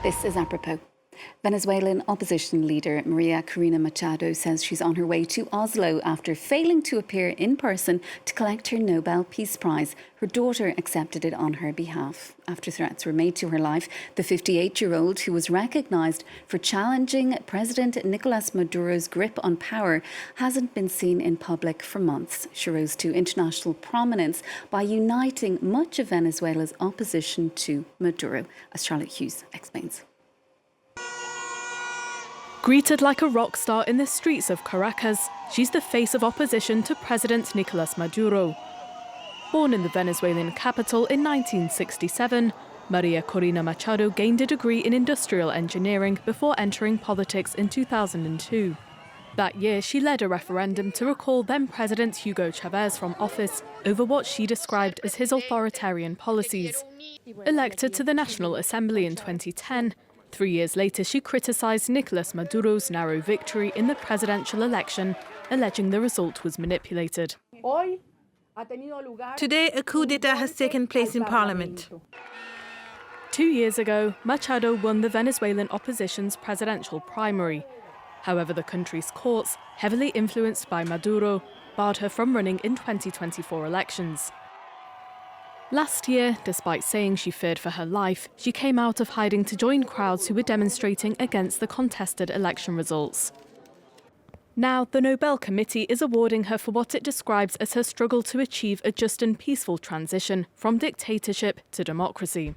This is apropos. Venezuelan opposition leader Maria Corina Machado says she's on her way to Oslo after failing to appear in person to collect her Nobel Peace Prize. Her daughter accepted it on her behalf. After threats were made to her life, the 58-year-old, who was recognised for challenging President Nicolás Maduro's grip on power, hasn't been seen in public for months. She rose to international prominence by uniting much of Venezuela's opposition to Maduro, as Charlotte Hughes explains. Greeted like a rock star in the streets of Caracas, she's the face of opposition to President Nicolás Maduro. Born in the Venezuelan capital in 1967, Maria Corina Machado gained a degree in industrial engineering before entering politics in 2002. That year, she led a referendum to recall then-President Hugo Chavez from office over what she described as his authoritarian policies. Elected to the National Assembly in 2010, 3 years later, she criticised Nicolás Maduro's narrow victory in the presidential election, alleging the result was manipulated. Today, a coup d'etat has taken place in parliament. 2 years ago, Machado won the Venezuelan opposition's presidential primary. However, the country's courts, heavily influenced by Maduro, barred her from running in 2024 elections. Last year, despite saying she feared for her life, she came out of hiding to join crowds who were demonstrating against the contested election results. Now, the Nobel Committee is awarding her for what it describes as her struggle to achieve a just and peaceful transition from dictatorship to democracy.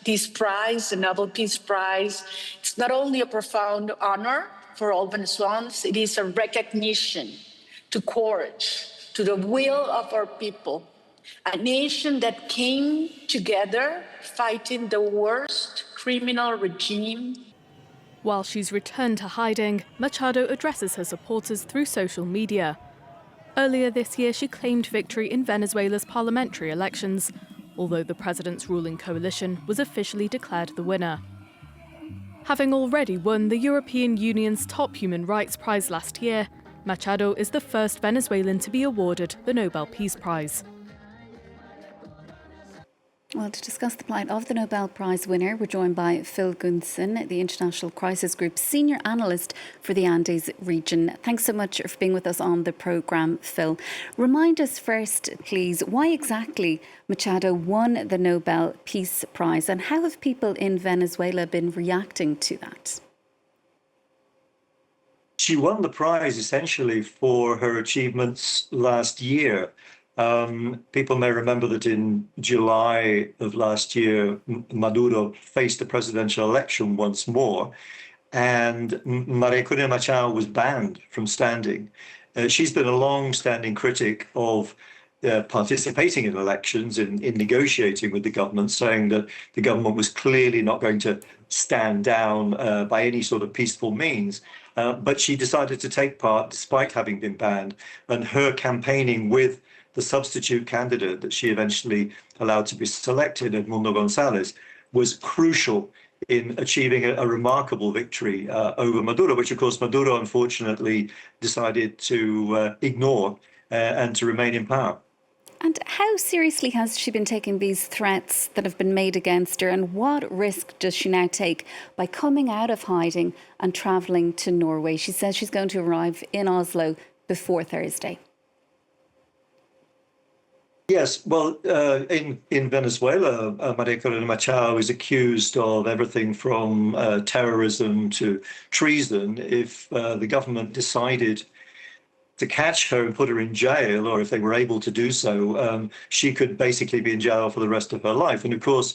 This prize, the Nobel Peace Prize, it's not only a profound honor for all Venezuelans, it is a recognition to courage, to the will of our people. A nation that came together fighting the worst criminal regime. While she's returned to hiding, Machado addresses her supporters through social media. Earlier this year, she claimed victory in Venezuela's parliamentary elections, although the president's ruling coalition was officially declared the winner. Having already won the European Union's top human rights prize last year, Machado is the first Venezuelan to be awarded the Nobel Peace Prize. Well, to discuss the plight of the Nobel Prize winner, we're joined by Phil Gunson, the International Crisis Group's Senior Analyst for the Andes region. Thanks so much for being with us on the programme, Phil. Remind us first, please, why exactly Machado won the Nobel Peace Prize and how have people in Venezuela been reacting to that? She won the prize essentially for her achievements last year. People may remember that in July of last year, Maduro faced a presidential election once more, and Maria Corina Machado was banned from standing. She's been a long-standing critic of participating in elections, in negotiating with the government, saying that the government was clearly not going to stand down by any sort of peaceful means. But she decided to take part despite having been banned, and her campaigning with the substitute candidate that she eventually allowed to be selected, Edmundo González, was crucial in achieving a remarkable victory over Maduro, which, of course, Maduro, unfortunately, decided to ignore and to remain in power. And how seriously has she been taking these threats that have been made against her, and what risk does she now take by coming out of hiding and travelling to Norway? She says she's going to arrive in Oslo before Thursday. Yes, well, in Venezuela, Maria Corina Machado is accused of everything from terrorism to treason. If the government decided to catch her and put her in jail, or if they were able to do so, she could basically be in jail for the rest of her life. And of course,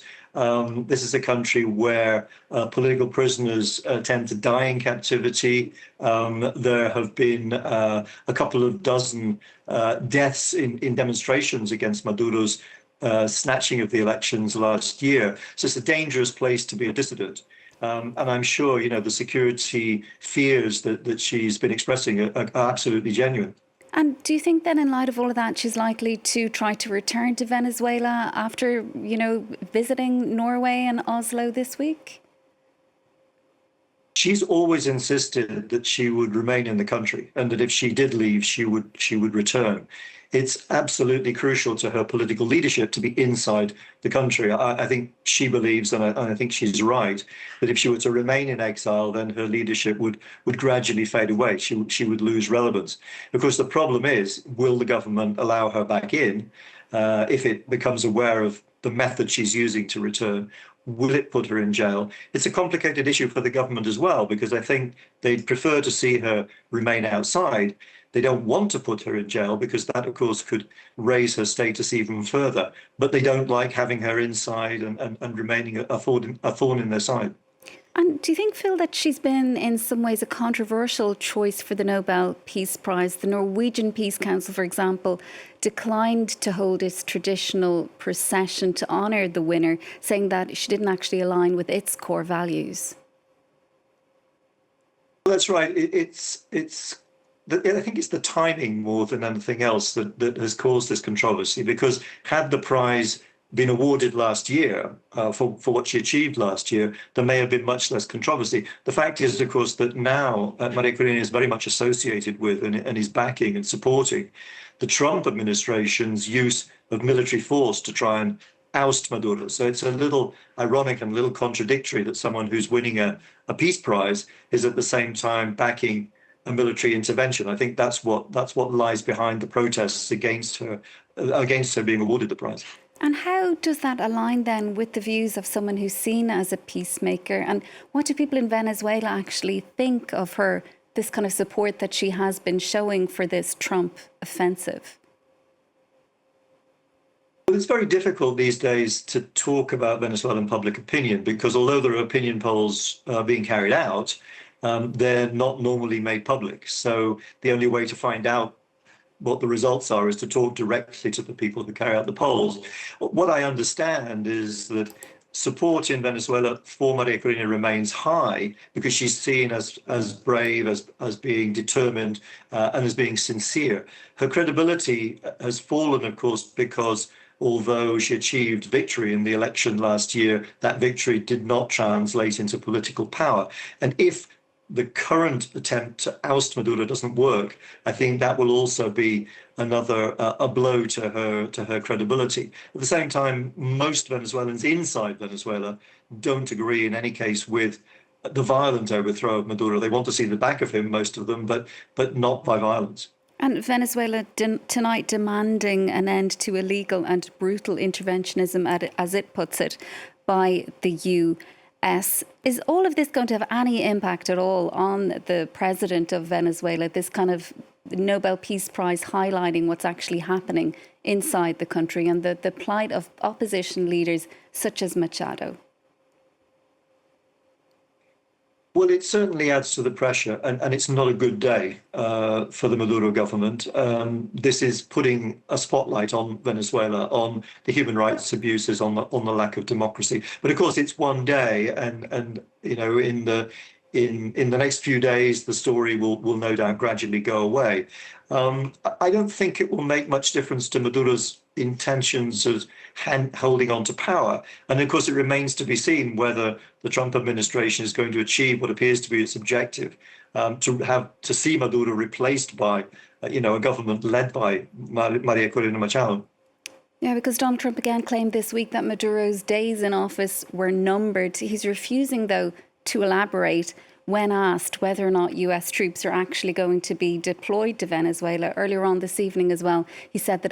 this is a country where political prisoners tend to die in captivity. There have been a couple of dozen deaths in demonstrations against Maduro's snatching of the elections last year. So it's a dangerous place to be a dissident. And I'm sure, the security fears that she's been expressing are absolutely genuine. And do you think then, in light of all of that, she's likely to try to return to Venezuela after, visiting Norway and Oslo this week? She's always insisted that she would remain in the country and that if she did leave, she would return. It's absolutely crucial to her political leadership to be inside the country. I think she believes, and I think she's right, that if she were to remain in exile, then her leadership would gradually fade away. She would lose relevance. Of course, the problem is, will the government allow her back in if it becomes aware of the method she's using to return? Will it put her in jail? It's a complicated issue for the government as well, because I think they'd prefer to see her remain outside. They don't want to put her in jail because that, of course, could raise her status even further. But they don't like having her inside and remaining a thorn in their side. And do you think, Phil, that she's been in some ways a controversial choice for the Nobel Peace Prize? The Norwegian Peace Council, for example, declined to hold its traditional procession to honour the winner, saying that she didn't actually align with its core values. That's right. I think it's the timing more than anything else that has caused this controversy, because had the prize been awarded last year for what she achieved last year, there may have been much less controversy. The fact is, of course, that now Maria Corina is very much associated with and is backing and supporting the Trump administration's use of military force to try and oust Maduro. So it's a little ironic and a little contradictory that someone who's winning a peace prize is at the same time backing a military intervention. I think that's what lies behind the protests against her being awarded the prize. And how does that align then with the views of someone who's seen as a peacemaker? And what do people in Venezuela actually think of her, this kind of support that she has been showing for this Trump offensive? Well, it's very difficult these days to talk about Venezuelan public opinion because although there are opinion polls being carried out, they're not normally made public. So the only way to find out what the results are is to talk directly to the people who carry out the polls. What I understand is that support in Venezuela for Maria Corina remains high because she's seen as brave, as being determined, and as being sincere. Her credibility has fallen, of course, because although she achieved victory in the election last year, that victory did not translate into political power. And if the current attempt to oust Maduro doesn't work, I think that will also be another a blow to her credibility. At the same time, most Venezuelans inside Venezuela don't agree in any case with the violent overthrow of Maduro. They want to see the back of him, most of them, but not by violence. And Venezuela tonight demanding an end to illegal and brutal interventionism, as it puts it, by the US. Is all of this going to have any impact at all on the president of Venezuela, this kind of Nobel Peace Prize highlighting what's actually happening inside the country and the plight of opposition leaders such as Machado? Well, it certainly adds to the pressure, and it's not a good day for the Maduro government. This is putting a spotlight on Venezuela, on the human rights abuses, on the lack of democracy. But of course, it's one day, and you know, in the next few days, the story will no doubt gradually go away. I don't think it will make much difference to Maduro's intentions of holding on to power. And of course, it remains to be seen whether the Trump administration is going to achieve what appears to be its objective, to see Maduro replaced by, a government led by Maria Corina Machado. Yeah, because Donald Trump again claimed this week that Maduro's days in office were numbered. He's refusing, though, to elaborate when asked whether or not US troops are actually going to be deployed to Venezuela. Earlier on this evening as well, he said that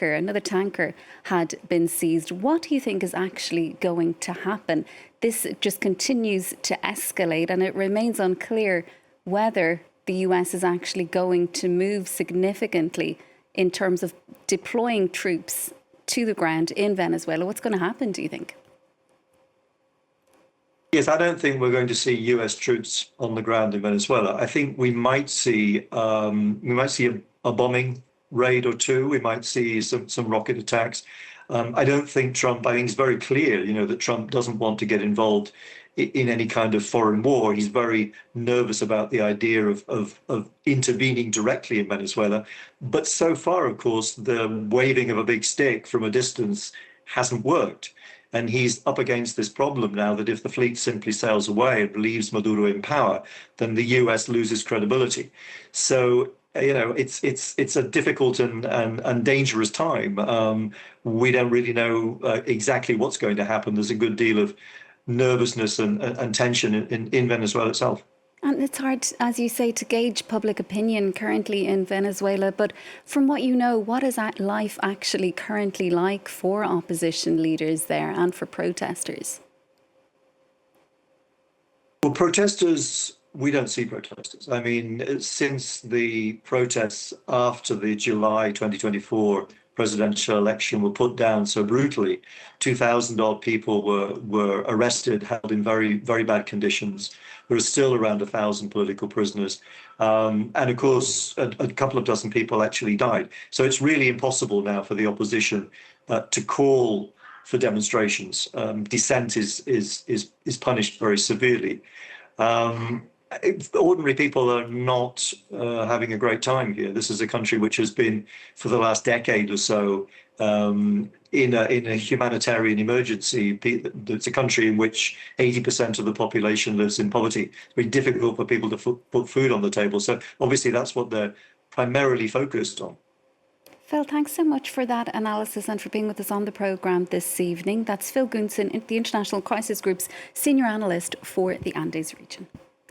another tanker had been seized. What do you think is actually going to happen? This just continues to escalate and it remains unclear whether the US is actually going to move significantly in terms of deploying troops to the ground in Venezuela. What's going to happen, do you think? Yes, I don't think we're going to see US troops on the ground in Venezuela. I think we might see a bombing raid or two. We might see some rocket attacks. I don't think I think it's very clear, that Trump doesn't want to get involved in any kind of foreign war. He's very nervous about the idea of intervening directly in Venezuela. But so far, of course, the waving of a big stick from a distance hasn't worked. And he's up against this problem now that if the fleet simply sails away and leaves Maduro in power, then the US loses credibility. So it's a difficult and dangerous time. We don't really know exactly what's going to happen. There's a good deal of nervousness and tension in Venezuela itself. And it's hard, as you say, to gauge public opinion currently in Venezuela. But from what you know, what is that life actually currently like for opposition leaders there and for protesters? Well, protesters, we don't see protesters. I mean, since the protests after the July 2024 presidential election were put down so brutally, 2,000 odd people were arrested, held in very, very bad conditions. There are still around 1,000 political prisoners. And of course, a couple of dozen people actually died. So it's really impossible now for the opposition to call for demonstrations. Dissent is punished very severely. Ordinary people are not having a great time here. This is a country which has been, for the last decade or so, in a humanitarian emergency. It's a country in which 80% of the population lives in poverty. It's very difficult for people to put food on the table. So obviously that's what they're primarily focused on. Phil, thanks so much for that analysis and for being with us on the programme this evening. That's Phil Gunson, the International Crisis Group's Senior Analyst for the Andes region.